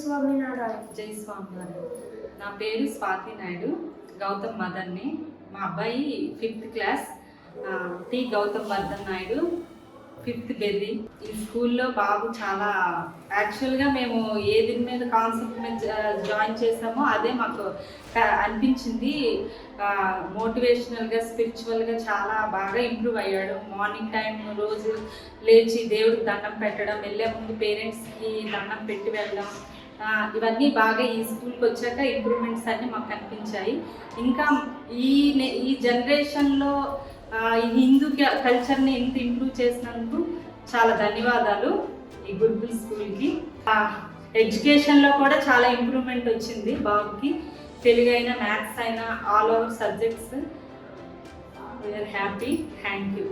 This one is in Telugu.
స్వామినారాయణ. జై స్వామినారాయణ. నా పేరు స్వాతి నాయుడు, గౌతమ్ మదన్ని. మా అబ్బాయి 5th class, T Gautam Vardhan Naidu, 5th బెది. ఈ స్కూల్లో బాబు చాలా యాక్చువల్గా మేము ఏది మీద కాన్సెప్ట్ మీద జాయిన్ చేసామో అదే మాకు అనిపించింది. మోటివేషనల్గా, స్పిరిచువల్గా చాలా బాగా ఇంప్రూవ్ అయ్యాడు. మార్నింగ్ టైం రోజు లేచి దేవుడికి దండం పెట్టడం, వెళ్ళే ముందు పేరెంట్స్కి దండం పెట్టి వెళ్ళడం, ఇవన్నీ బాగా ఈ స్కూల్కి వచ్చాక ఇంప్రూవ్మెంట్స్ అన్నీ మాకు కనిపించాయి. ఇంకా ఈ జనరేషన్లో ఈ హిందూ కల్చర్ని ఎంత ఇంప్రూవ్ చేసినందుకు చాలా ధన్యవాదాలు ఈ గురుకుల్ స్కూల్కి. ఎడ్యుకేషన్లో కూడా చాలా ఇంప్రూవ్మెంట్ వచ్చింది బాబుకి. తెలుగు అయినా, మ్యాథ్స్ అయినా, all over subjects. We are happy. Thank you.